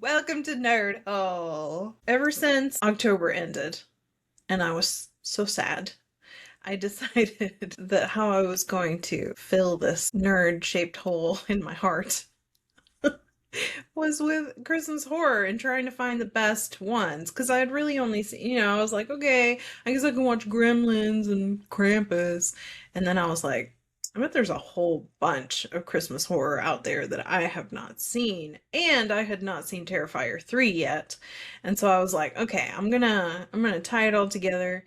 Welcome to Nerd Hole. Ever since October ended, and I was so sad, I decided that how I was going to fill this nerd-shaped hole in my heart was with Christmas horror and trying to find the best ones. Because I had really only seen, I was like, okay, I guess I can watch Gremlins and Krampus. And then I was like, I bet there's a whole bunch of Christmas horror out there that I have not seen. And I had not seen Terrifier 3 yet. And so I was like, okay, I'm gonna tie it all together.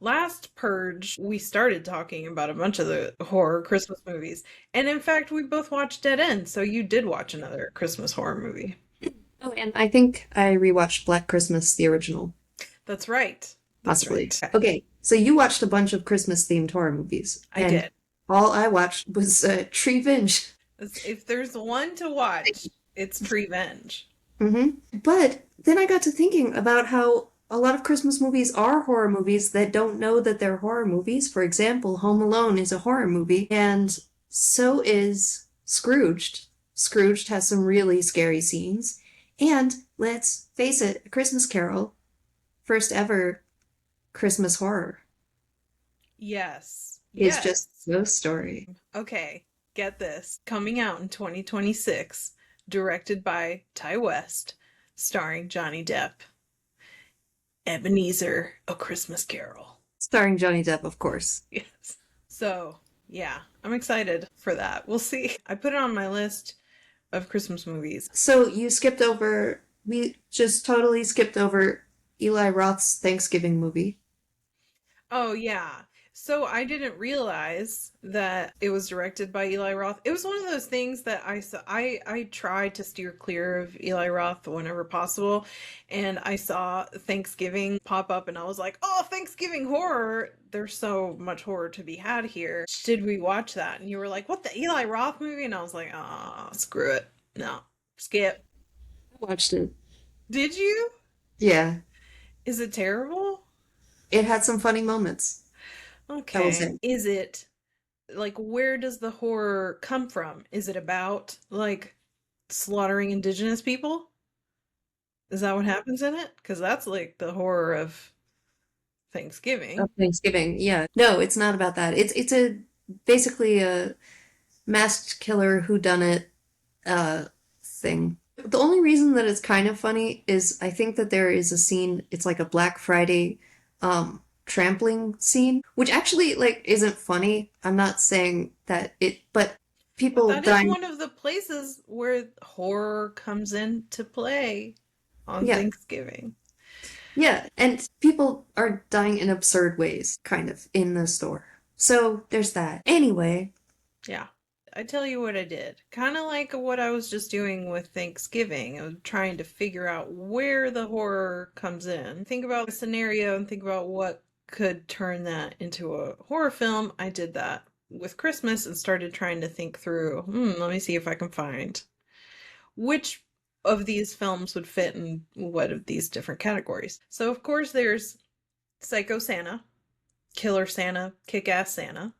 Last Purge, we started talking about a bunch of the horror Christmas movies. And in fact, we both watched Dead End, so you did watch another Christmas horror movie. Oh, and I think I rewatched Black Christmas, the original, That's right. That's possibly. right. Okay, so you watched a bunch of Christmas-themed horror movies, I and did. all I watched was Trevenge. If there's one to watch, it's Treevenge. But then I got to thinking about how a lot of Christmas movies are horror movies that don't know that they're horror movies. For example, Home Alone is a horror movie, and so is Scrooged. Scrooged has some really scary scenes. And let's face it, A Christmas Carol, first ever Christmas horror, Yes. is just Yes. ghost story. Okay, get this. Coming out in 2026, directed by Ty West, starring Johnny Depp. Ebenezer, A Christmas Carol. Starring Johnny Depp, of course. Yes. So, yeah, I'm excited for that. We'll see. I put it on my list of Christmas movies. So we just totally skipped over Eli Roth's Thanksgiving movie. Oh, yeah. So I didn't realize that it was directed by Eli Roth. It was one of those things that I saw. I try to steer clear of Eli Roth whenever possible, and I saw Thanksgiving pop up, and I was like, "Oh, Thanksgiving horror! There's so much horror to be had here. Should we watch that?" And you were like, "What, the Eli Roth movie?" And I was like, "Ah, screw it. No, skip." I watched it. Did you? Yeah, Is it terrible? it had some funny moments. That was Okay. it. Is it like, where does the horror come from? Is it about like slaughtering indigenous people? Is that what happens in it? Because that's like the horror of Of Thanksgiving. Thanksgiving. Yeah. No, it's not about that. It's a basically a masked killer whodunit thing. The only reason that it's kind of funny is I think that there is a scene, it's like a Black Friday trampling scene, which actually like isn't funny. I'm not saying that it, but But people that is dying. one of the places where horror comes into play on Yeah, Thanksgiving. yeah, and people are dying in absurd ways, kind of, in the store. So there's that. Anyway, Yeah. I tell you what I did. Kind of like what I was just doing with Thanksgiving. I was trying to figure out where the horror comes in. Think about a scenario and think about what could turn that into a horror film. I did that with Christmas and started trying to think through, let me see if I can find which of these films would fit in what of these different categories. So, of course, there's Psycho Santa, Killer Santa, Kick Ass Santa.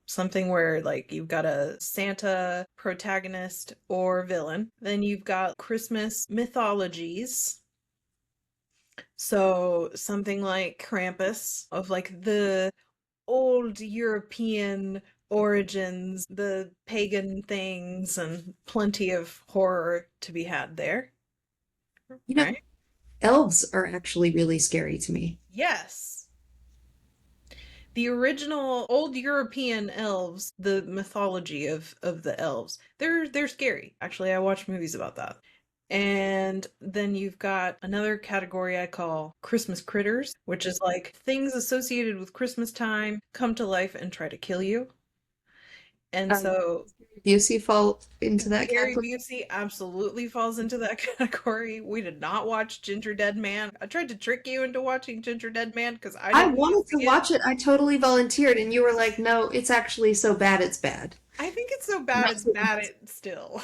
Something where like you've got a Santa protagonist or villain. Then you've got Christmas mythologies. So something like Krampus, of like the old European origins, the pagan things, and plenty of horror to be had there, you know, right? elves are actually really scary to me. Yes. The original old European elves, the mythology of the elves, they're scary. Actually, I watched movies about that. And then you've got another category I call Christmas critters, which is like things associated with Christmas time come to life and try to kill you. And so Busey fall into that Gary category. Busey absolutely falls into that category. We did not watch Ginger Dead Man. I tried to trick you into watching Ginger Dead Man because I I didn't want to wanted to see it. watch it. I totally volunteered, and you were like, "No, it's actually so bad, it's bad." I think it's so And bad that's it's what- bad it still.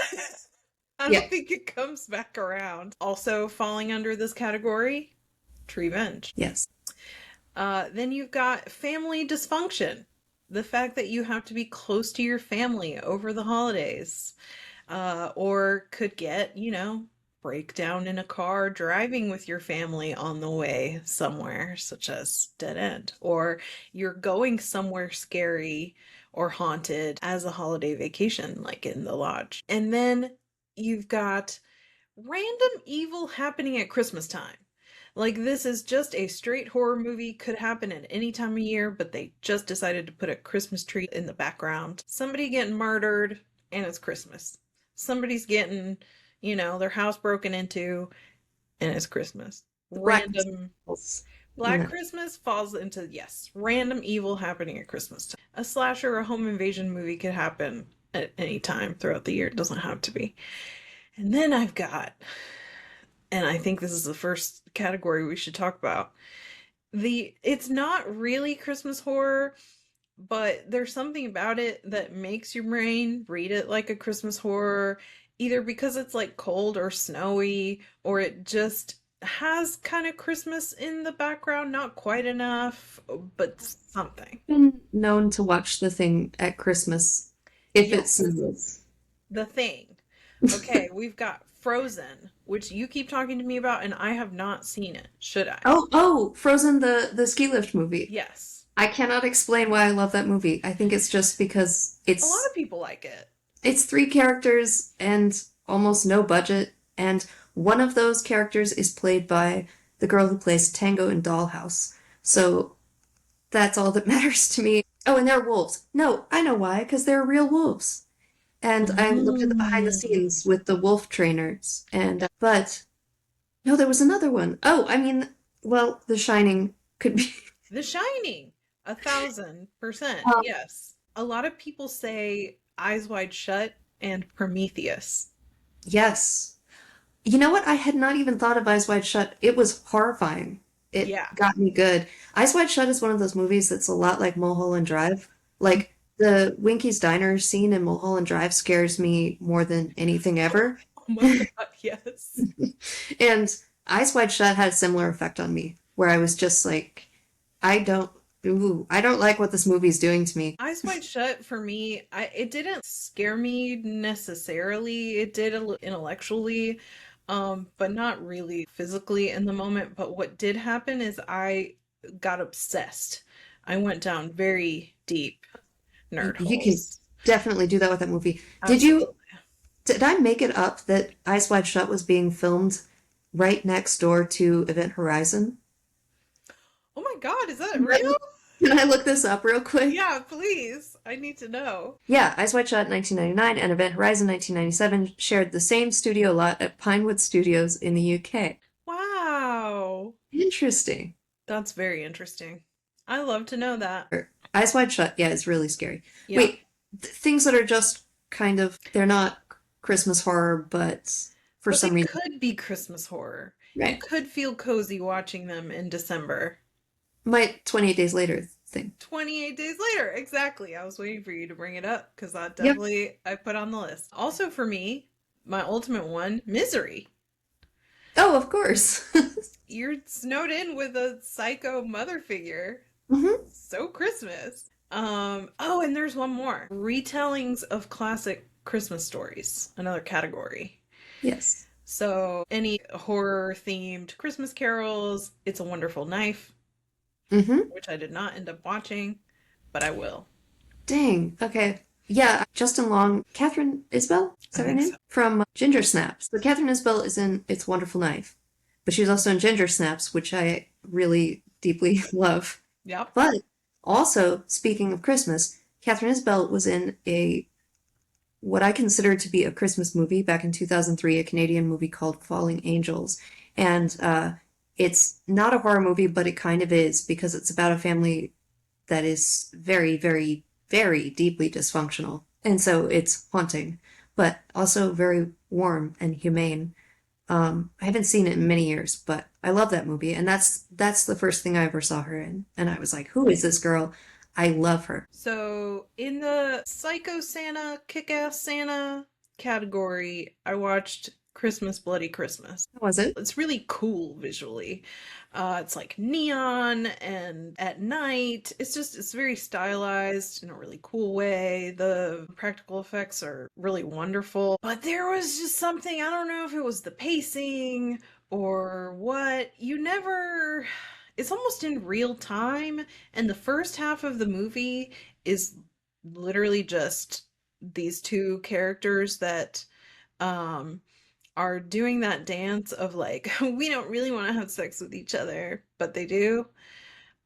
I Yeah. don't think it comes back around. Also falling under this category, Treevenge. Yes. Then you've got family dysfunction. The fact that you have to be close to your family over the holidays, or could get, breakdown in a car driving with your family on the way somewhere, such as Dead End, or you're going somewhere scary or haunted as a holiday vacation, like in the lodge. And then you've got random evil happening at Christmas time. Like, this is just a straight horror movie, could happen at any time of year, but they just decided to put a Christmas tree in the background. Somebody getting murdered, and it's Christmas. Somebody's getting, their house broken into, and it's Christmas. Black Random Christmas. Black Christmas falls into, yes, random evil happening at Christmas time. A slasher or a home invasion movie could happen at any time throughout the year. It doesn't have to be. And then I've got, and I think this is the first category we should talk about. It's not really Christmas horror, but there's something about it that makes your brain read it like a Christmas horror, either because it's like cold or snowy, or it just has kind of Christmas in the background, not quite enough, but something. Been known to watch The Thing at Christmas if it Yes, snows. The Thing. Okay, we've got Frozen, which you keep talking to me about, and I have not seen it. Should I? Oh, Frozen, the ski lift movie. Yes. I cannot explain why I love that movie. I think it's just because A lot of people like it. it's three characters and almost no budget, and one of those characters is played by the girl who plays Tango in Dollhouse. So that's all that matters to me. Oh, and they're wolves. No, I know why, because they're real wolves. And I looked at the behind the Mm. scenes with the wolf trainers, and but no, there was another one. Oh, I mean, well, The Shining could be. The Shining, 1,000%. Um, Yes. A lot of people say Eyes Wide Shut and Prometheus. yes. You know what? I had not even thought of Eyes Wide Shut. It was horrifying. It Yeah. got me good. Eyes Wide Shut is one of those movies that's a lot like Mulholland Drive. Like the Winky's Diner scene in Mulholland Drive scares me more than anything ever. Oh my God, yes. And Eyes Wide Shut had a similar effect on me, where I was just like, I don't, I don't like what this movie's doing to me. Eyes Wide Shut for me, it didn't scare me necessarily. It did intellectually, but not really physically in the moment. But what did happen is I got obsessed. I went down very deep nerd You can holes. definitely do that with that movie. Absolutely. Did I make it up that Eyes Wide Shut was being filmed right next door to Event Horizon? Oh my God, is that real? Can I look this up real quick? Yeah, please. I need to know. Yeah, Eyes Wide Shut 1999 and Event Horizon 1997 shared the same studio lot at Pinewood Studios in the UK. Wow. Interesting. That's very interesting. I love to know that. Eyes Wide Shut, yeah, it's really scary. Yeah. Wait, things that are just kind of, they're not Christmas horror, but for But they some reason, could be Christmas horror. You right. could feel cozy watching them in December. My 28 Days Later thing. 28 days later. Exactly. I was waiting for you to bring it up because that Yep. definitely I put on the list. Also for me, my ultimate one, Misery. Oh, of course. You're snowed in with a psycho mother figure. Hmm. So Christmas. Oh, and there's one more. Retellings of classic Christmas stories. Another category. Yes. So any horror themed Christmas carols, It's a Wonderful Knife, Hmm. which I did not end up watching, but I will. Dang. Okay. Yeah, Justin Long, Catherine Isbell, is I that her think name? so. From Ginger Snaps. So Catherine Isbell is in It's a Wonderful Knife, but she's also in Ginger Snaps, which I really deeply love. Yep. But also, speaking of Christmas, Catherine Isbell was in a what I consider to be a Christmas movie back in 2003, a Canadian movie called Falling Angels. And it's not a horror movie, but it kind of is because it's about a family that is very, very, very deeply dysfunctional. And so it's haunting, but also very warm and humane. I haven't seen it in many years, but I love that movie, and that's the first thing I ever saw her in, and I was like, "Who is this girl? I love her." So in the Psycho Santa, Kick-Ass Santa category, I watched Christmas Bloody Christmas. How was it? It's really cool visually. It's like neon and at night. It's very stylized in a really cool way. The practical effects are really wonderful. But there was just something, I don't know if it was the pacing or what. It's almost in real time. And the first half of the movie is literally just these two characters that um are doing that dance of like we don't really want to have sex with each other, but they do.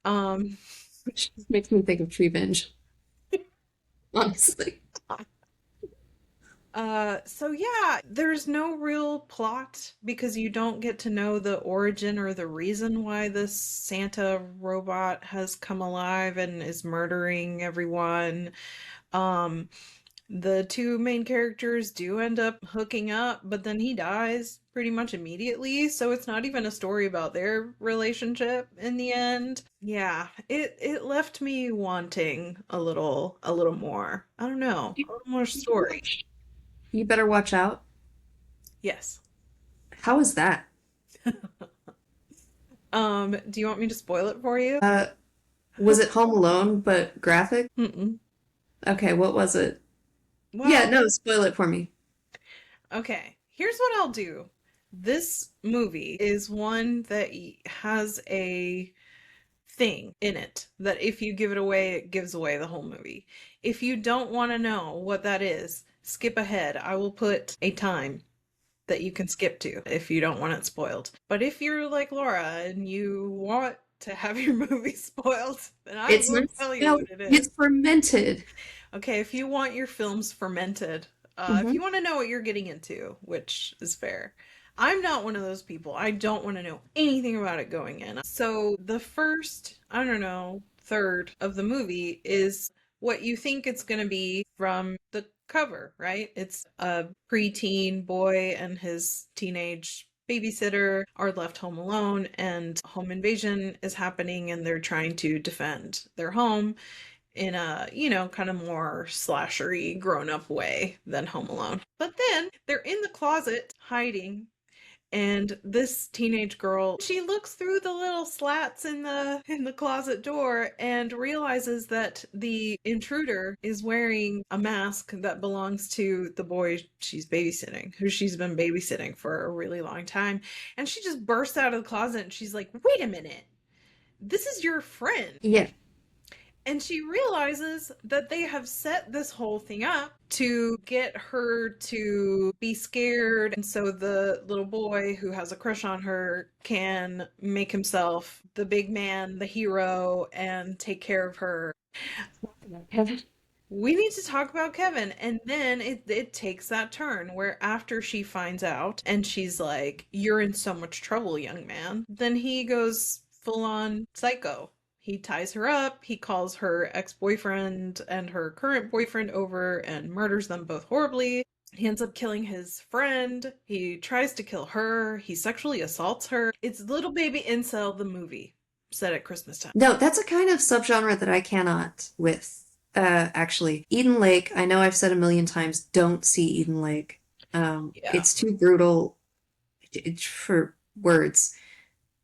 Um Which makes me think of Revenge, honestly. so yeah, there's no real plot because you don't get to know the origin or the reason why this Santa robot has come alive and is murdering everyone. Um the two main characters do end up hooking up, but then he dies pretty much immediately, so it's not even a story about their relationship in the end. Yeah, it left me wanting a little more. I don't know, You, a little more story. you better watch out. Yes. How is that? Do you want me to spoil it for you? Uh, was it Home Alone but graphic? Mm-mm. Okay, what was it? Yeah, Well, no, spoil it for me. okay. Here's what I'll do. This movie is one that has a thing in it that if you give it away, it gives away the whole movie. If you don't want to know what that is, skip ahead. I will put a time that you can skip to if you don't want it spoiled. But if you're like Laura and you want to have your movie spoiled, then I It's will not tell you what spelled, it it's is. fermented. Okay, if you want your films fermented, if Hmm. you want to know what you're getting into, which is fair. I'm not one of those people. I don't want to know anything about it going in. So the first, I don't know, third of the movie is what you think it's going to be from the cover, right? It's a preteen boy and his teenage babysitter are left home alone, and home invasion is happening, and they're trying to defend their home in a, kind of more slashery grown up way than Home Alone. But then they're in the closet hiding, and this teenage girl, she looks through the little slats in the closet door and realizes that the intruder is wearing a mask that belongs to the boy she's babysitting, who she's been babysitting for a really long time. And she just bursts out of the closet and she's like, "Wait a minute. This is your friend." Yeah. And she realizes that they have set this whole thing up to get her to be scared. And so the little boy who has a crush on her can make himself the big man, the hero, and take care of her. Kevin. We need to talk about Kevin. And then it takes that turn where after she finds out and she's like, "You're in so much trouble, young man," then he goes full on psycho. He ties her up, he calls her ex boyfriend and her current boyfriend over and murders them both horribly. He ends up killing his friend. He tries to kill her. He sexually assaults her. It's Little Baby Incel, the movie, set at Christmas time. No, that's a kind of subgenre that I cannot with. Actually, Eden Lake, I know I've said a million times, don't see Eden Lake. Yeah. It's too brutal for words,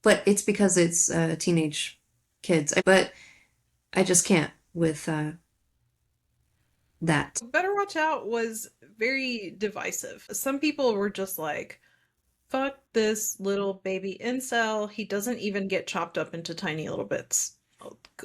but it's because it's teenage kids. But I just can't with that. Better Watch Out was very divisive. Some people were just like, "Fuck this little baby incel. He doesn't even get chopped up into tiny little bits."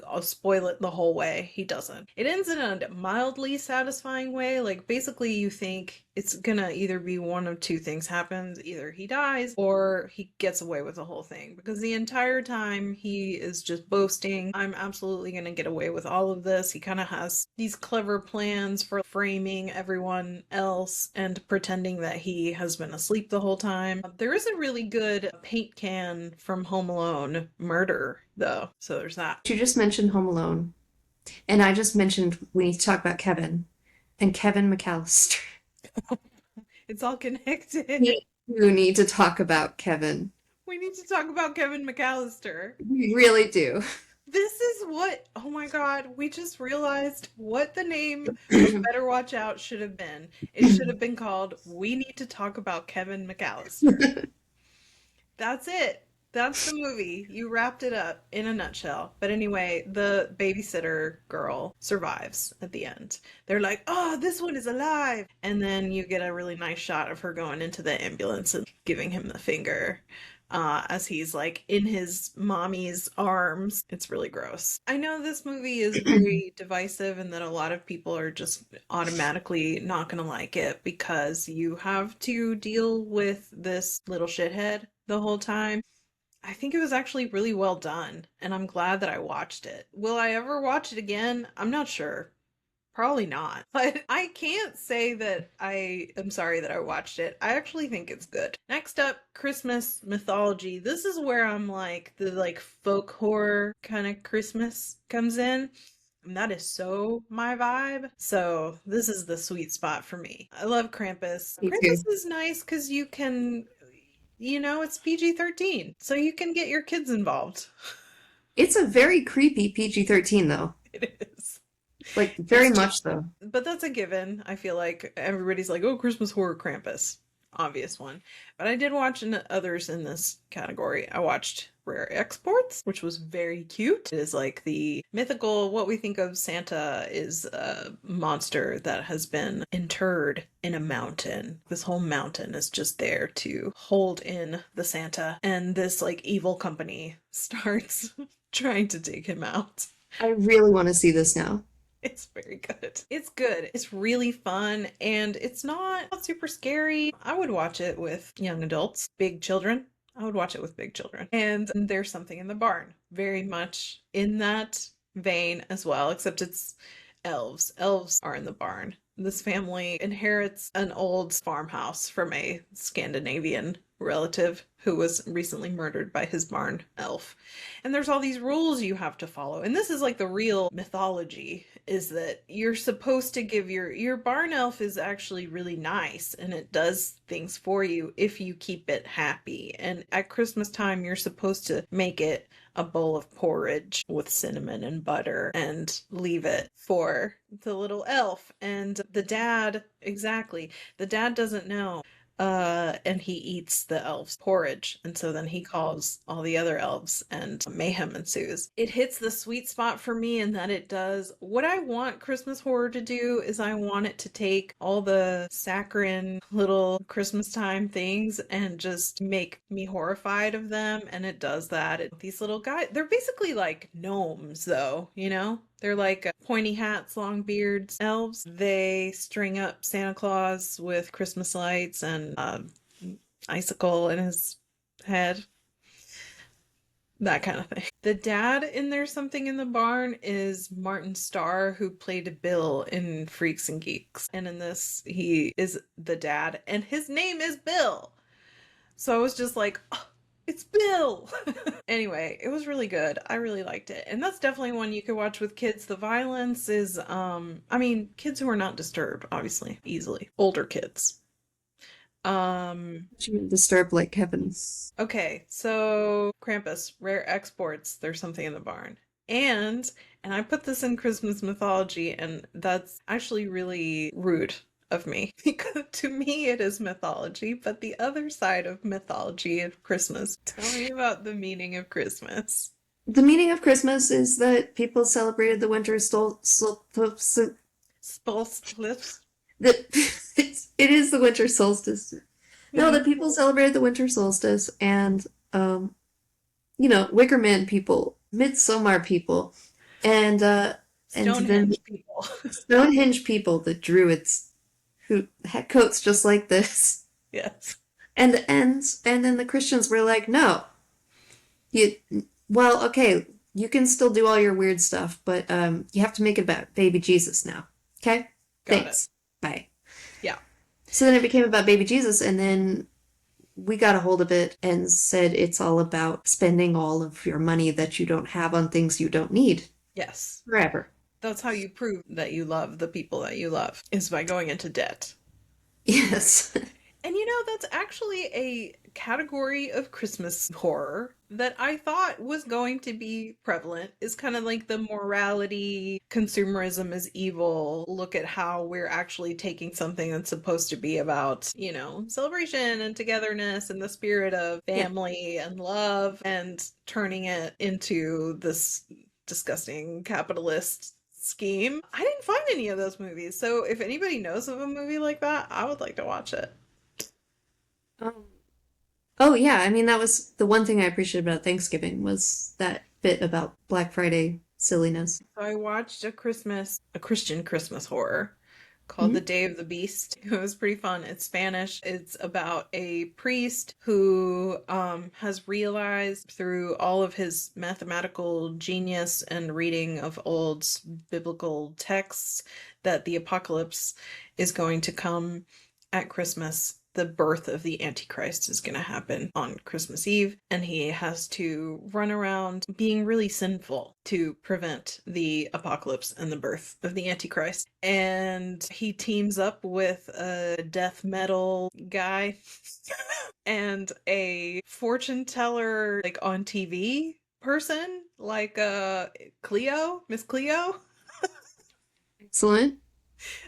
I'll spoil it the whole way. He doesn't. It ends in a mildly satisfying way. Like, basically, you think it's gonna either be one of two things happens. Either he dies or he gets away with the whole thing. Because the entire time he is just boasting, "I'm absolutely gonna get away with all of this." He kind of has these clever plans for framing everyone else and pretending that he has been asleep the whole time. There is a really good paint can from Home Alone murder, though. So there's that. You just mentioned Home Alone, and I just mentioned we need to talk about Kevin and Kevin McAllister. It's all connected. We do need to talk about Kevin. We need to talk about Kevin McAllister. We really do. This is what, oh my God, we just realized what the name of Better Watch Out should have been. It should have been called We Need to Talk About Kevin McAllister. That's it. That's the movie. You wrapped it up in a nutshell. But anyway, the babysitter girl survives at the end. They're like, oh, this one is alive. And then you get a really nice shot of her going into the ambulance and giving him the finger as he's like in his mommy's arms. It's really gross. I know this movie is very divisive and that a lot of people are just automatically not going to like it because you have to deal with this little shithead the whole time. I think it was actually really well done, and I'm glad that I watched it. Will I ever watch it again? I'm not sure. Probably not. But I can't say that I am sorry that I watched it. I actually think it's good. Next up, Christmas mythology. This is where I'm like the like folk horror kind of Christmas comes in. And that is so my vibe. So this is the sweet spot for me. I love Krampus. Me too. Krampus is nice because you can, it's PG-13, so you can get your kids involved. It's a very creepy PG-13 though. It is. Like very It's much so. But that's a given. I feel like everybody's like, oh, Christmas horror Krampus. Obvious one. But I did watch others in this category. I watched Rare Exports, which was very cute. It is like the mythical, what we think of Santa is a monster that has been interred in a mountain. This whole mountain is just there to hold in the Santa. And this like evil company starts trying to take him out. I really want to see this now. It's very good. It's good. It's really fun and it's not super scary. I would watch it with young adults, big children. I would watch it with big children. And There's Something in the Barn, very much in that vein as well, except it's elves. Elves are in the barn. This family inherits an old farmhouse from a Scandinavian relative who was recently murdered by his barn elf. And there's all these rules you have to follow. And this is like the real mythology is that you're supposed to give your barn elf is actually really nice and it does things for you if you keep it happy. And at Christmas time you're supposed to make it a bowl of porridge with cinnamon and butter and leave it for the little elf. And the dad, exactly, the dad doesn't know. And he eats the elf's porridge. And so then he calls all the other elves and mayhem ensues. It hits the sweet spot for me in that it does what I want Christmas horror to do is I want it to take all the saccharine little Christmas time things and just make me horrified of them. And it does that. These little guys, they're basically like gnomes though, They're like pointy hats, long beards, elves. They string up Santa Claus with Christmas lights and icicle in his head. That kind of thing. The dad in There's Something in the Barn is Martin Starr, who played Bill in Freaks and Geeks. And in this, he is the dad, and his name is Bill. So I was just like, oh, it's Bill! Anyway, it was really good. I really liked it. And that's definitely one you could watch with kids. The violence is, kids who are not disturbed, obviously, easily. Older kids. She meant disturb like Kevin. Okay, so Krampus, Rare Exports, There's Something in the Barn. And I put this in Christmas mythology, and that's actually really rude of me because to me it is mythology, but the other side of mythology of Christmas. Tell me about the meaning of Christmas. The meaning of Christmas is that people celebrated the winter solstice. Solstice. That it is the winter solstice. No, that people celebrated the winter solstice and Wicker Man people, Midsummer people, and then Stonehenge people. Stonehenge people, the Druids, who had coats just like this. Yes. And then the Christians were like, no, okay, you can still do all your weird stuff, but you have to make it about baby Jesus now. Okay? Got Thanks. it. Bye. Yeah. So then it became about baby Jesus, and then we got a hold of it and said it's all about spending all of your money that you don't have on things you don't need. Yes. Forever. That's how you prove that you love the people that you love, is by going into debt. Yes. And that's actually a category of Christmas horror that I thought was going to be prevalent is kind of like the morality, consumerism is evil. Look at how we're actually taking something that's supposed to be about, celebration and togetherness and the spirit of Yeah. family and love and turning it into this disgusting capitalist scheme. I didn't find any of those movies. So if anybody knows of a movie like that, I would like to watch it. Um, oh yeah, I mean that was the one thing I appreciated about Thanksgiving was that bit about Black Friday silliness. So I watched a Christian Christmas horror called The Mhm. Day of the Beast. It was pretty fun. It's Spanish. It's about a priest who has realized through all of his mathematical genius and reading of old biblical texts that the apocalypse is going to come at Christmas. The birth of the Antichrist is going to happen on Christmas Eve, and he has to run around being really sinful to prevent the apocalypse and the birth of the Antichrist. And he teams up with a death metal guy and a fortune teller, like on TV person, like Cleo, Miss Cleo. Excellent.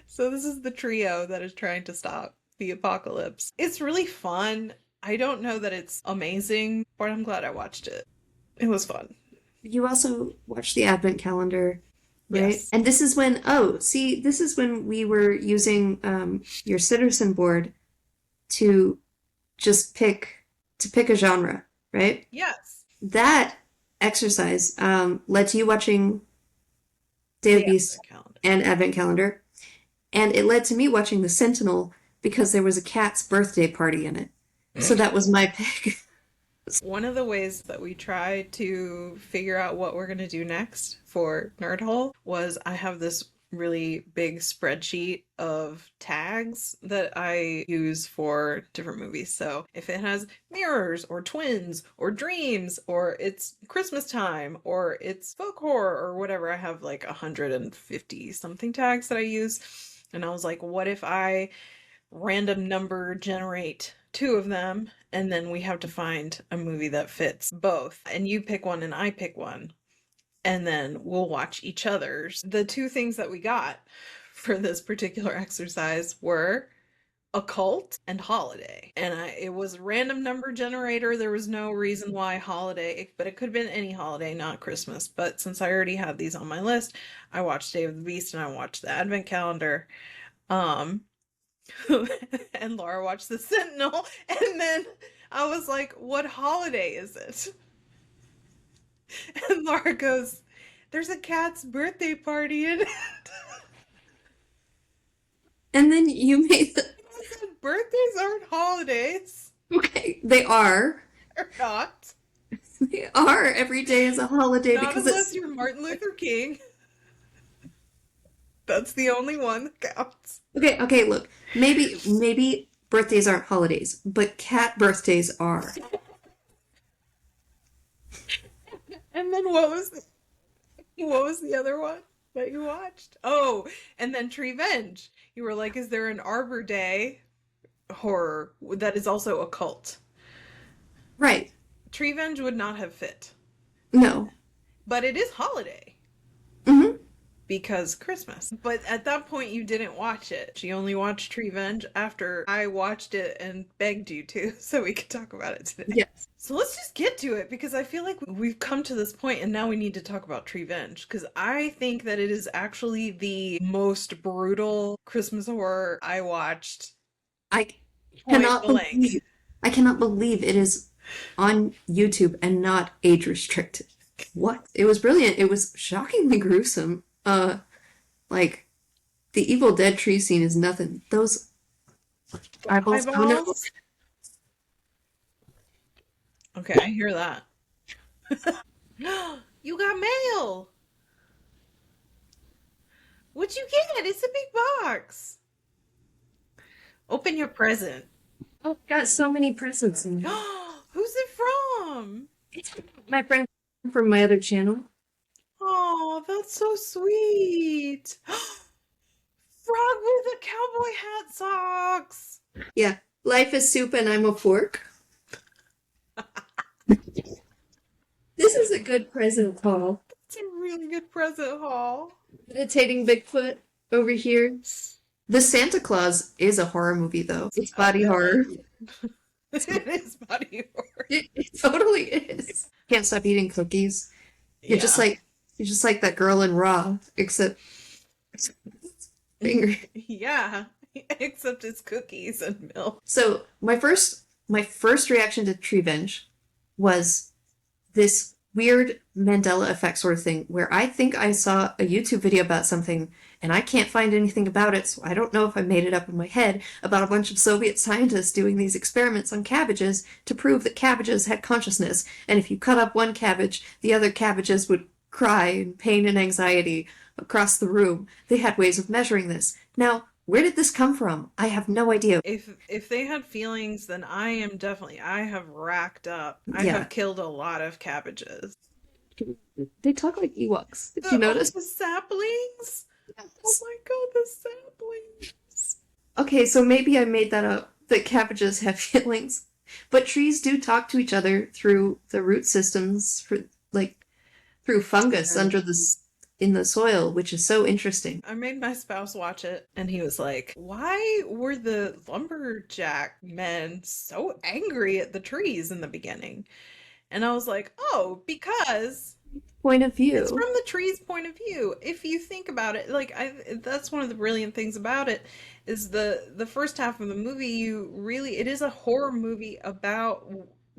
So this is the trio that is trying to stop the apocalypse. It's really fun. I don't know that it's amazing, but I'm glad I watched it. It was fun. You also watch the Advent calendar, right? Yes. And this is when, oh, see, this is when we were using your citizen board to just pick a genre, right? Yes. That exercise led to you watching Day of The the Beast Advent calendar. and Advent Calendar, and it led to me watching The Sentinel because there was a cat's birthday party in it. So that was my pick. One of the ways that we tried to figure out what we're going to do next for Nerd Hole was I have this really big spreadsheet of tags that I use for different movies. So if it has mirrors or twins or dreams or it's Christmas time or it's folk horror or whatever, I have like 150 something tags that I use. And I was like, what if I random number generate two of them, and then we have to find a movie that fits both. And you pick one and I pick one, and then we'll watch each other's. The two things that we got for this particular exercise were occult and holiday. And it was a random number generator. There was no reason why holiday, but it could have been any holiday, not Christmas. But since I already had these on my list, I watched Day of the Beast and I watched the Advent calendar. Um, and Laura watched The Sentinel, and then I was like, what holiday is it? And Laura goes, there's a cat's birthday party in it. And then you made the. I said, birthdays aren't holidays. Okay, they are. They're not. They are. Every day is a holiday Not because unless it's. you're Martin Luther King. That's the only one that counts. Okay, okay, look. Maybe birthdays aren't holidays, but cat birthdays are. And then what was the other one that you watched? Oh, and then Treevenge. You were like, is there an Arbor Day horror that is also occult? Right. Treevenge would not have fit, No. but it is holiday Mm-hmm. because Christmas. But at that point, you didn't watch it. She only watched Treevenge after I watched it and begged you to, so we could talk about it today. Yes. So let's just get to it because I feel like we've come to this point and now we need to talk about Treevenge because I think that it is actually the most brutal Christmas horror I watched I point cannot blank. believe I cannot believe it is on YouTube and not age restricted. What? It was brilliant. It was shockingly gruesome. Like the Evil Dead tree scene is nothing. Those eyeballs. Oh no. Eyeballs? Okay, I hear that. You got mail! What'd you get? It's a big box. Open your present. Oh, got so many presents in there. Who's it from? It's my friend from my other channel. Oh, that's so sweet. Frog with a cowboy hat socks. Yeah. Life is soup and I'm a fork. good present haul. It's a really good present haul. Meditating Bigfoot over here. The Santa Claus is a horror movie, though. It's Oh, body horror. it is body horror. It totally is. Can't stop eating cookies. You're just Yeah. like you're just like that girl in Raw, except finger. Yeah. Except it's cookies and milk. So my first reaction to Treevenge was this weird Mandela effect sort of thing where I think I saw a YouTube video about something and I can't find anything about it, so I don't know if I made it up in my head about a bunch of Soviet scientists doing these experiments on cabbages to prove that cabbages had consciousness, and if you cut up one cabbage, the other cabbages would cry in pain and anxiety across the room. They had ways of measuring this. Now, where did this come from? I have no idea. If they had feelings, then I have racked up. I Yeah, have killed a lot of cabbages. they talk like Ewoks. Did you notice? The saplings? Oh Yes. my god, the saplings. Okay, so maybe I made that up, that cabbages have feelings. But trees do talk to each other through the root systems, like through fungus under in the soil, which is so interesting. I made my spouse watch it, and he was like, "Why were the lumberjack men so angry at the trees in the beginning?" And I was like, "Oh, because Point of it's view. from the tree's point of view. If you think about it, that's one of the brilliant things about it is the first half of the movie, it is a horror movie about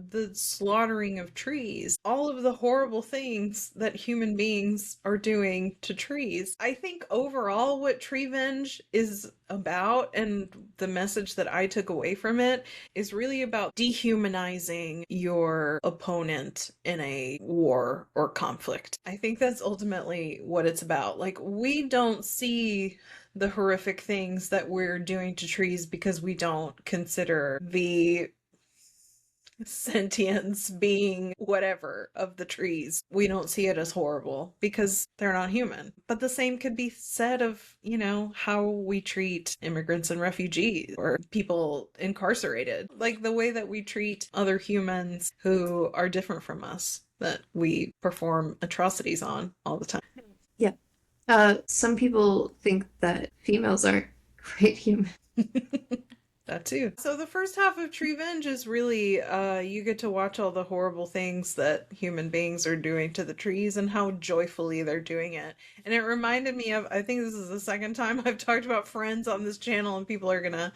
the slaughtering of trees, all of the horrible things that human beings are doing to trees. I think overall what Treevenge is about, and the message that I took away from it, is really about dehumanizing your opponent in a war or conflict. I think that's ultimately what it's about. Like, we don't see the horrific things that we're doing to trees because we don't consider the sentience, being, whatever, of the trees. We don't see it as horrible because they're not human. But the same could be said of, how we treat immigrants and refugees or people incarcerated. Like the way that we treat other humans who are different from us, that we perform atrocities on all the time. Yeah. Some people think that females aren't great humans. That too. So the first half of Treevenge is really you get to watch all the horrible things that human beings are doing to the trees and how joyfully they're doing it. And it reminded me of, I think this is the second time I've talked about Friends on this channel, and people are gonna,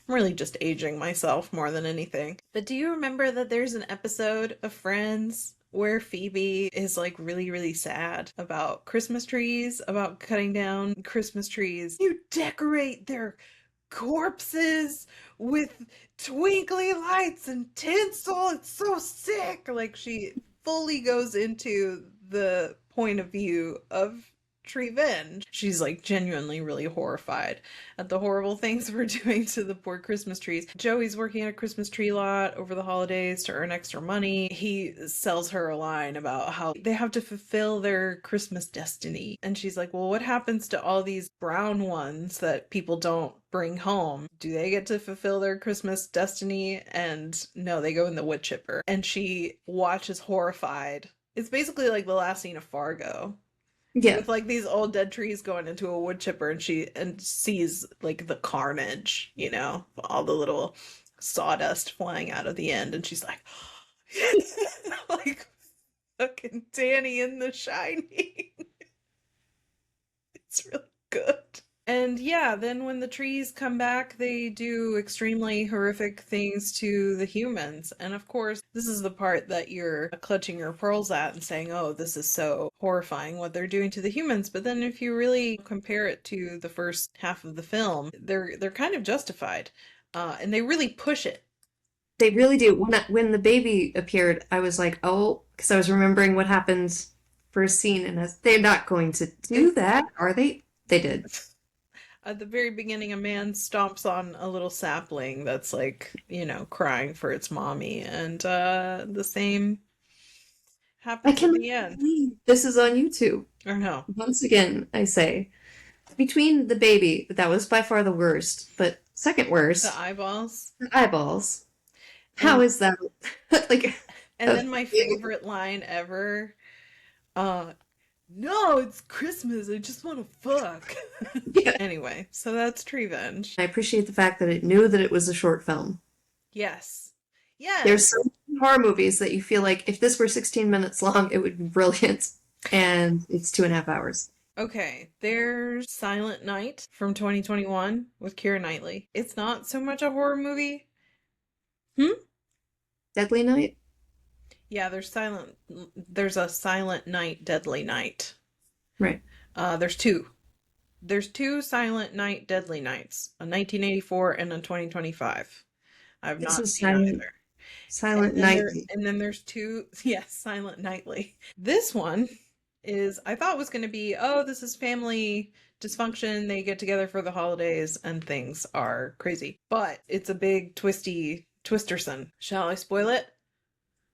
I'm really just aging myself more than anything. But do you remember that there's an episode of Friends where Phoebe is like really, really sad about Christmas trees, about cutting down Christmas trees? You decorate their corpses with twinkly lights and tinsel. It's so sick. Like, she fully goes into the point of view of Treevenge. She's like genuinely really horrified at the horrible things we're doing to the poor Christmas trees. Joey's working at a Christmas tree lot over the holidays to earn extra money. He sells her a line about how they have to fulfill their Christmas destiny. And she's like, well, what happens to all these brown ones that people don't bring home? Do they get to fulfill their Christmas destiny? And no, they go in the wood chipper. And she watches horrified. It's basically like the last scene of Fargo, Yeah. with like these old dead trees going into a wood chipper, and she sees like the carnage, all the little sawdust flying out of the end, and she's like like fucking Danny in The Shining. It's really good. And yeah, then when the trees come back, they do extremely horrific things to the humans. And of course, this is the part that you're clutching your pearls at and saying, oh, this is so horrifying what they're doing to the humans. But then if you really compare it to the first half of the film, they're kind of justified. And they really push it. They really do. When the baby appeared, I was like, oh, because I was remembering what happens first scene, and they're not going to do that, are they? They did. At the very beginning, a man stomps on a little sapling that's like, crying for its mommy. And the same I happens at cannot the end. believe this is on YouTube. Or no. Once again, I say, between the baby, that was by far the worst, but second The worst, eyeballs. the eyeballs. How And is that like and a then my big? favorite line ever. Uh, no, it's Christmas. I just want to fuck. Yeah. Anyway, so that's Treevenge. I appreciate the fact that it knew that it was a short film. Yes. There's Yes. some horror movies that you feel like if this were 16 minutes long, it would be brilliant. And it's 2.5 hours. Okay, there's Silent Night from 2021 with Keira Knightley. It's not so much a horror movie. Hmm? Deadly Night? Yeah, there's a Silent Night, Deadly Night. Right. There's two. There's two Silent Night, Deadly Nights, a 1984 and a 2025. I've This not is seen either. Silent Night. And then there's two, yes, Silent Nightly. This one is I thought was going to be, oh, this is family dysfunction. They get together for the holidays and things are crazy. But it's a big twisty twisterson. Shall I spoil it?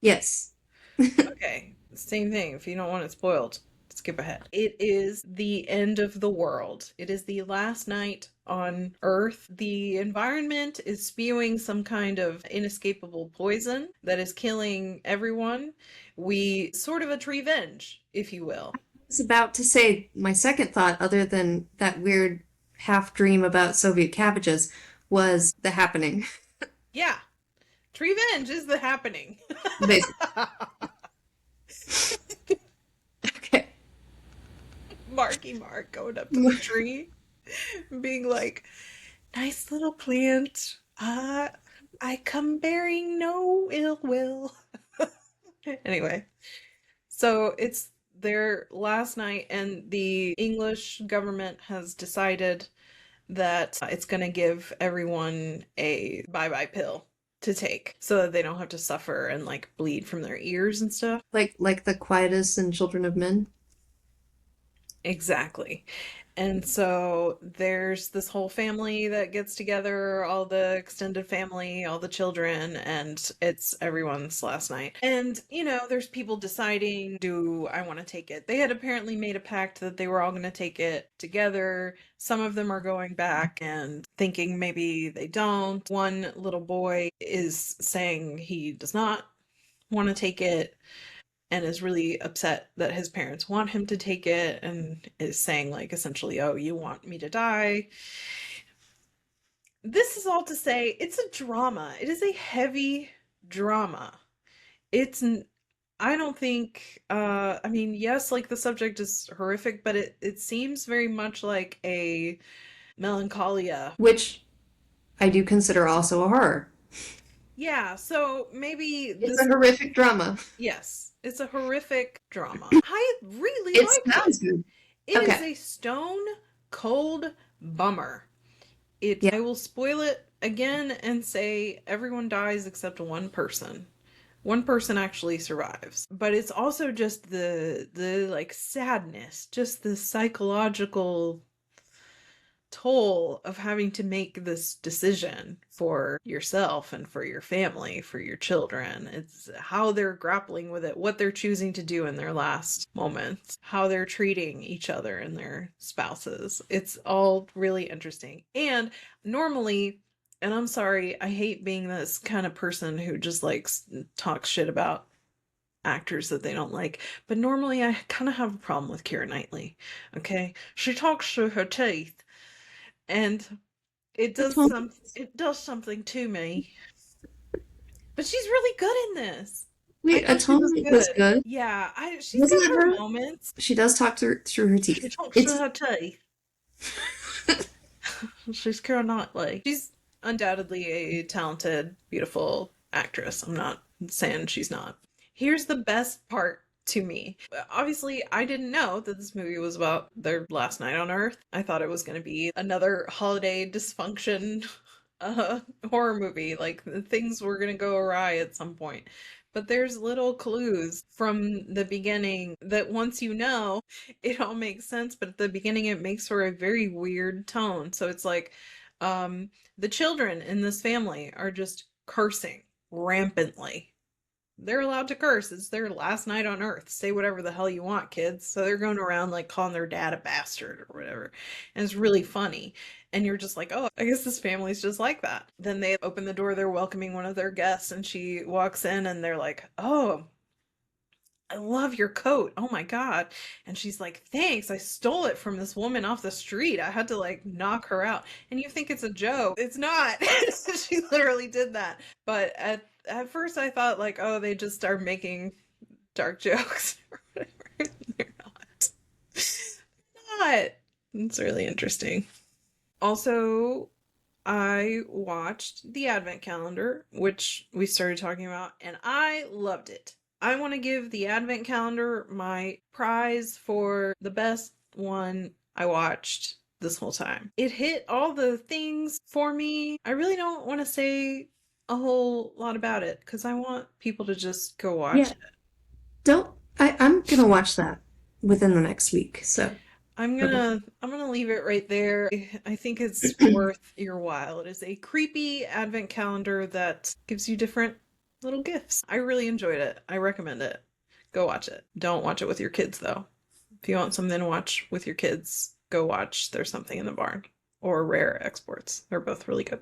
Yes. Okay, same thing. If you don't want it spoiled, skip ahead. It is the end of the world. It is the last night on Earth. The environment is spewing some kind of inescapable poison that is killing everyone. We sort of a revenge, if you will. I was about to say my second thought, other than that weird half dream about Soviet cabbages, was The Happening. Yeah, revenge is the happening. Basically. Okay. Marky Mark going up to the tree, being like, nice little plant. I come bearing no ill will. Anyway, so it's their last night, and the English government has decided that it's going to give everyone a bye-bye pill to take so that they don't have to suffer and like bleed from their ears and stuff. Like the Quietus and Children of Men. Exactly. And so there's this whole family that gets together, all the extended family, all the children, and it's everyone's last night. And, there's people deciding, do I want to take it? They had apparently made a pact that they were all going to take it together. Some of them are going back and thinking maybe they don't. One little boy is saying he does not want to take it and is really upset that his parents want him to take it and is saying like essentially, oh, you want me to die. This is all to say it's a drama. It is a heavy drama. It's I don't think I mean, yes, like the subject is horrific, but it seems very much like a melancholia. Which I do consider also a horror. Yeah, so maybe It's a this, horrific drama. yes, it's a horrific drama. I really It liked it. sounds good. It is Okay. a stone cold bummer. Yeah. I will spoil it again and say everyone dies except one person. One person actually survives. But it's also just the like sadness, just the psychological toll of having to make this decision for yourself and for your family, for your children. It's how they're grappling with it, what they're choosing to do in their last moments, how they're treating each other and their spouses. It's all really interesting. And normally, and I'm sorry, I hate being this kind of person who just like talks shit about actors that they don't like, but normally I kind of have a problem with Keira Knightley. Okay? She talks through her teeth and it does something to me. But she's really good in this. I Wait, thought she was Atonement was good. good. Yeah, she's Wasn't got it her her? moments. She does talk through her She teeth. talks through It's her teeth. She's Keira Knightley. She's undoubtedly a talented, beautiful actress. I'm not saying she's not. Here's the best part to me. Obviously, I didn't know that this movie was about their last night on Earth. I thought it was going to be another holiday dysfunction horror movie. Like things were going to go awry at some point. But there's little clues from the beginning that once you know, it all makes sense. But at the beginning, it makes for a very weird tone. So it's like the children in this family are just cursing rampantly. They're allowed to curse. It's their last night on Earth. Say whatever the hell you want, kids. So they're going around like calling their dad a bastard or whatever. And it's really funny. And you're just like, oh, I guess this family's just like that. Then they open the door, they're welcoming one of their guests, and she walks in and they're like, oh, I love your coat. Oh my God. And she's like, thanks. I stole it from this woman off the street. I had to like knock her out. And you think it's a joke. It's not. She literally did that. But at first I thought like, oh, they just are making dark jokes or whatever. They're not. Not. It's really interesting. Also, I watched the Advent calendar, which we started talking about, and I loved it. I want to give the Advent calendar my prize for the best one I watched this whole time. It hit all the things for me. I really don't want to say a whole lot about it because I want people to just go watch Yeah, it. don't I'm gonna watch that within the next week. So I'm gonna leave it right there. I think it's worth your while. It is a creepy advent calendar that gives you different little gifts. I really enjoyed it. I recommend it. Go watch it. Don't watch it with your kids though. If you want something to watch with your kids, go watch There's Something in the Barn or Rare Exports. They're both really good.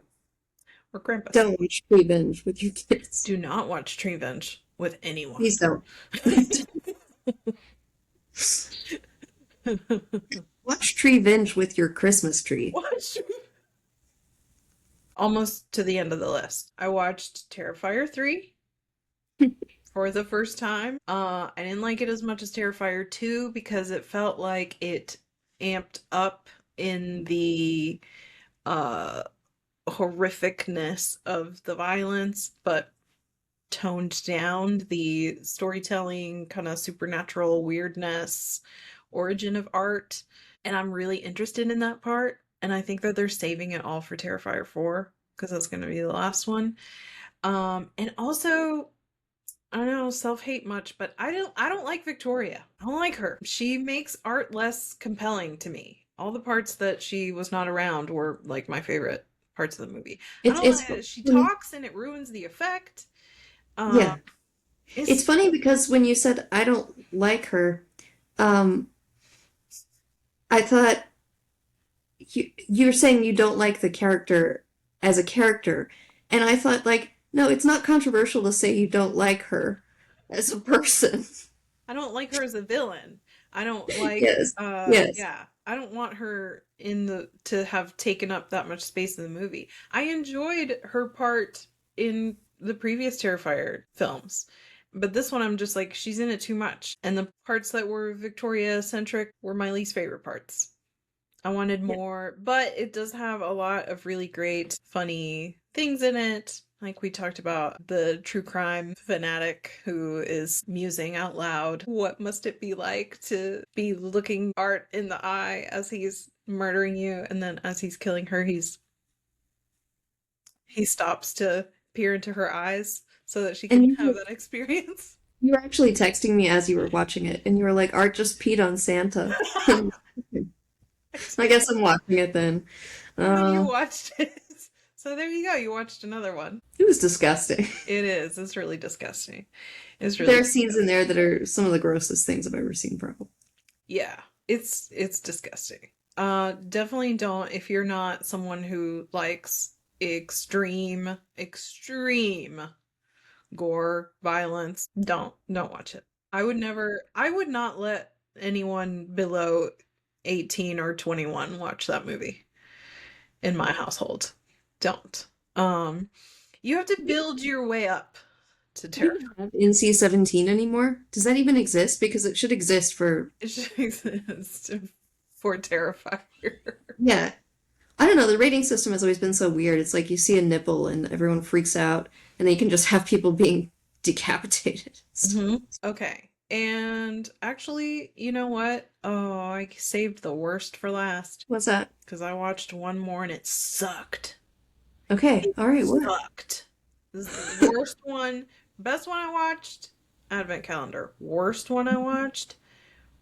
Or Krampus. don't watch Revenge with your kids. Do not watch Treevenge with anyone. Please don't. Watch Revenge with your Christmas tree. Watch almost to the end of the list. I watched Terrifier 3 for the first time. I didn't like it as much as Terrifier 2 because it felt like it amped up in the uh horrificness of the violence, but toned down the storytelling, kind of supernatural weirdness, origin of art. And I'm really interested in that part. And I think that they're saving it all for Terrifier 4 because that's going to be the last one. And also, I don't know, self-hate much, but I don't like Victoria. I don't like her. She makes art less compelling to me. All the parts that she was not around were like my favorite parts of the movie. I It's don't it's like she funny. talks and it ruins the effect. Um, Yeah. It's it's funny because when you said I don't like her, um, I thought you were saying you don't like the character as a character, and I thought like, no, it's not controversial to say you don't like her as a person. I don't like her as a villain. I don't like Yes. Yes. yeah, I don't want her in the to have taken up that much space in the movie. I enjoyed her part in the previous Terrifier films. But this one I'm just like she's in it too much. And the parts that were Victoria centric were my least favorite parts. I wanted Yeah. more, but it does have a lot of really great, funny things in it. Like we talked about the true crime fanatic who is musing out loud. What must it be like to be looking Art in the eye as he's murdering you, and then as he's killing her, he stops to peer into her eyes so that she And can have that experience. you were actually texting me as you were watching it, and you were like, Art just peed on Santa. I guess I'm watching it then. When you Uh, watched it. So there you go. You watched another one. it was disgusting. It is. It's really disgusting. It's There really are scenes in disgusting. there that are some of the grossest things I've ever seen, probably. Yeah, it's disgusting. Definitely don't if you're not someone who likes extreme gore, violence, don't watch it. I would not let anyone below 18 or 21 watch that movie in my household. Don't. Um, you have to build your way up to Do terror. we have NC-17 anymore? Does that even exist? Because it should exist for, It should exist for Terrifier. yeah. I don't know, the rating system has always been so weird. It's like you see a nipple and everyone freaks out, and then you can just have people being decapitated. Hmm. Okay. And actually, you know what? Oh, I saved the worst for last What's that? because I watched one more and it sucked. Okay, It all right, what? sucked. This is the worst one. Best one I watched, Advent Calendar. Worst one I watched,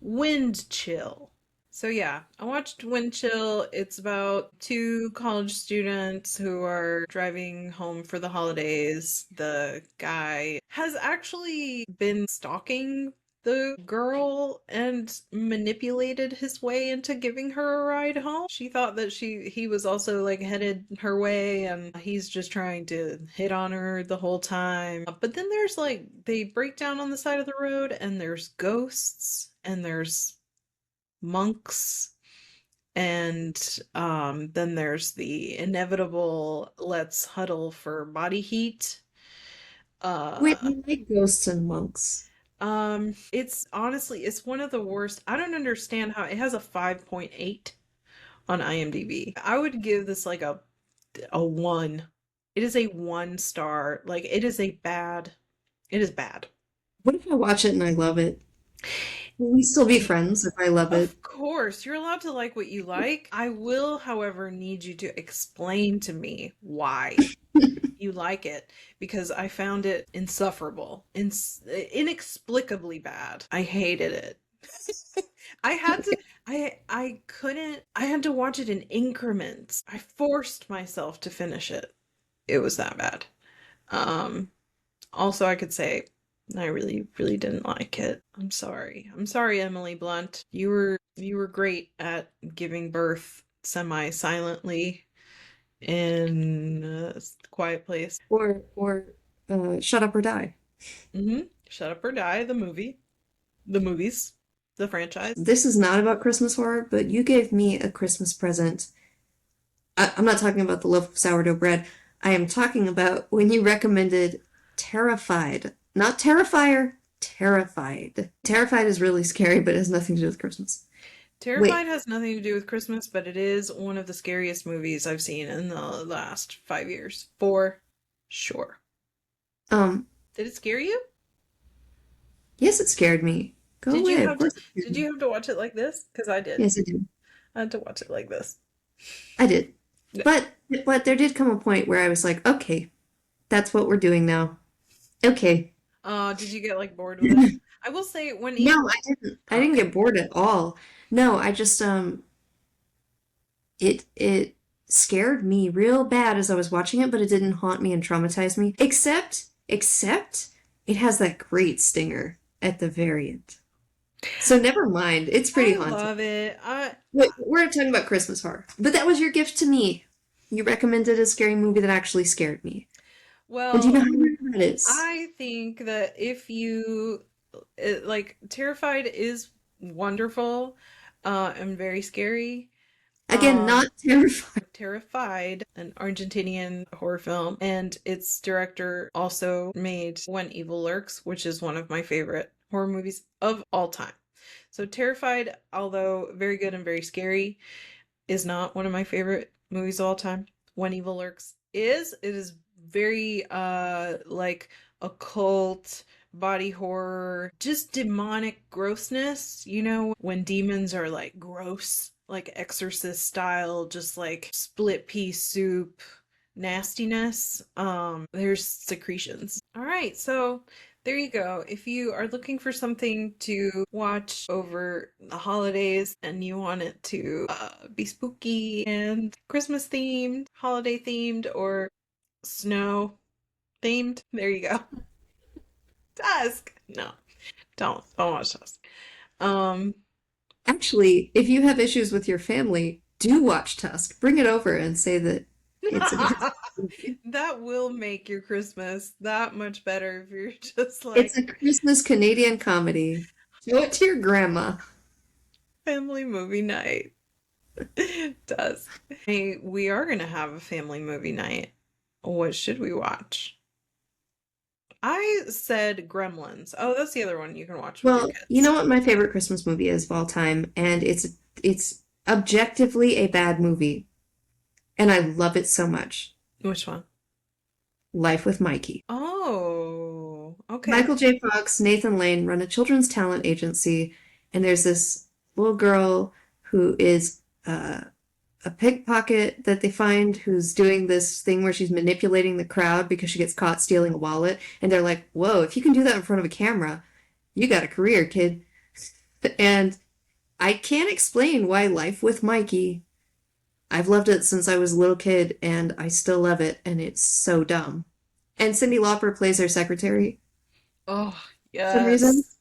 Wind Chill. So yeah, I watched Wind Chill. It's about two college students who are driving home for the holidays. The guy has actually been stalking the girl and manipulated his way into giving her a ride home. She thought that he was also like headed her way and he's just trying to hit on her the whole time. But then there's like they break down on the side of the road and there's ghosts and there's monks and then there's the inevitable let's huddle for body heat. Wait, Uh I like ghosts and monks. it's honestly it's one of the worst. I don't understand how it has a 5.8 on IMDb. I would give this like a 1. It is a 1 star. Like it is bad. What if I watch it and I love it? Will we still be Y- friends if I love it? Of course, you're allowed to like what you like. I will, however, need you to explain to me why you like it because I found it insufferable, inexplicably bad. I hated it. I had to I couldn't I had to watch it in increments. I forced myself to finish it. It was that bad. Um Also I could say I really really didn't like it. I'm sorry. I'm sorry, Emily Blunt. You were great at giving birth semi-silently in a quiet place. Or Shut Up or Die. Shut Up or Die, the movie, the movies, the franchise. This is not about Christmas horror, but you gave me a Christmas present. I'm not talking about the loaf of sourdough bread. I am talking about when you recommended Terrified. Not Terrifier, Terrified. Terrified is really scary, but it has nothing to do with Christmas. Terrified Wait, has nothing to do with Christmas, but it is one of the scariest movies I've seen in the last 5 years, for sure. um, Did it scare you? yes, it scared me. Go Did you away, of have to course it scared did me. you have to watch it like this? Because I did. Yes, I did. I had to watch it like this. I did. Yeah. But but there did come a point where I was like, okay, that's what we're doing now. Okay. Did you get like bored with it? I will say when No, even I didn't. I didn't okay. get bored at all. No, I just it scared me real bad as I was watching it, but it didn't haunt me and traumatize me. Except it has that great stinger at the very end. So never mind. It's pretty I haunting. love it. Wait, we're talking about Christmas horror. But that was your gift to me. You recommended a scary movie that actually scared me. And do you know Well, how rare that is? I think that if you like Terrified is wonderful and very scary. Again, Um not terrifying. Terrified, an Argentinian horror film, and its director also made When Evil Lurks, which is one of my favorite horror movies of all time. So Terrified, although very good and very scary, is not one of my favorite movies of all time. When Evil Lurks is. It is very like occult body horror, just demonic grossness, when demons are like gross, like exorcist style, just like split pea soup nastiness. There's secretions. All right, so there you go. If you are looking for something to watch over the holidays and you want it to be spooky and Christmas themed, holiday themed, or snow themed, there you go. Dusk. No, don't watch Dusk. Um, Actually, if you have issues with your family, do watch Tusk. Bring it over and say that it's a Christmas movie. that will make your Christmas that much better if you're just It's like a Christmas Canadian comedy. Show it to your grandma. family movie night. Does. Hey, we are gonna have a family movie night. What should we watch? I said Gremlins. Oh, that's the other one you can watch with your Well, you know kids. what my favorite Christmas movie is of all time, and it's objectively a bad movie, and I love it so much. Which one? Life with Mikey. Oh, okay. Michael J. Fox, Nathan Lane run a children's talent agency, and there's this little girl who is a pickpocket that they find who's doing this thing where she's manipulating the crowd because she gets caught stealing a wallet. And they're like, whoa, if you can do that in front of a camera, you got a career, kid. And I can't explain why Life with Mikey. I've loved it since I was a little kid, and I still love it, and it's so dumb. And Cyndi Lauper plays her secretary Oh, for some reason. yes.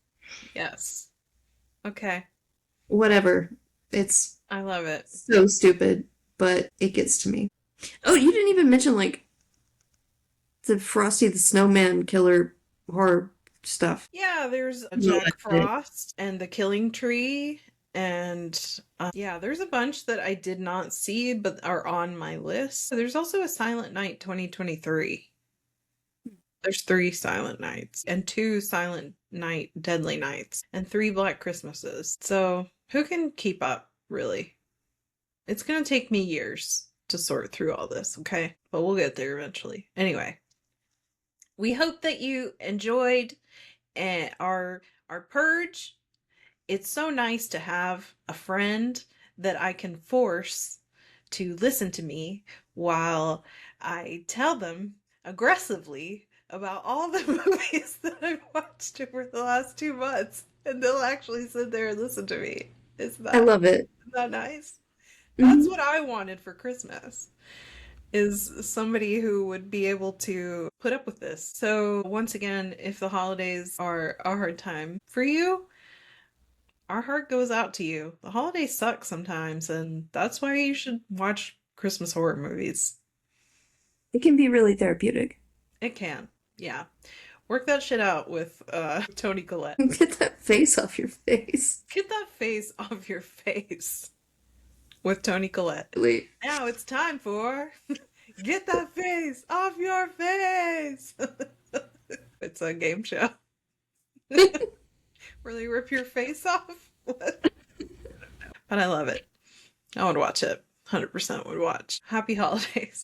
Yes. Okay. Whatever. It's I love it. so stupid, but it gets to me. Oh, you didn't even mention like the Frosty the Snowman killer horror stuff. Yeah, there's a No, Jack that's it. Frost and the Killing Tree, and yeah, there's a bunch that I did not see but are on my list. There's also a Silent Night 2023. There's three Silent Nights and two Silent Night Deadly Nights and three Black Christmases. So who can keep up, really? It's gonna take me years to sort through all this, okay? But we'll get there eventually. Anyway, we hope that you enjoyed our purge. It's so nice to have a friend that I can force to listen to me while I tell them aggressively about all the movies that I've watched over the last 2 months, and they'll actually sit there and listen to me. I love it. Isn't that nice? That's Hmm. what I wanted for Christmas, is somebody who would be able to put up with this. So once again, if the holidays are a hard time for you, our heart goes out to you. The holidays suck sometimes, and that's why you should watch Christmas horror movies. It can be really therapeutic. It can. Yeah. Work that shit out with Tony Collette. Get that face off your face. Get that face off your face with Tony Collette. Really. Now it's time for Get That Face Off Your Face. It's a game show. Really rip your face off? But I love it. I would watch it. 100% would watch. Happy holidays.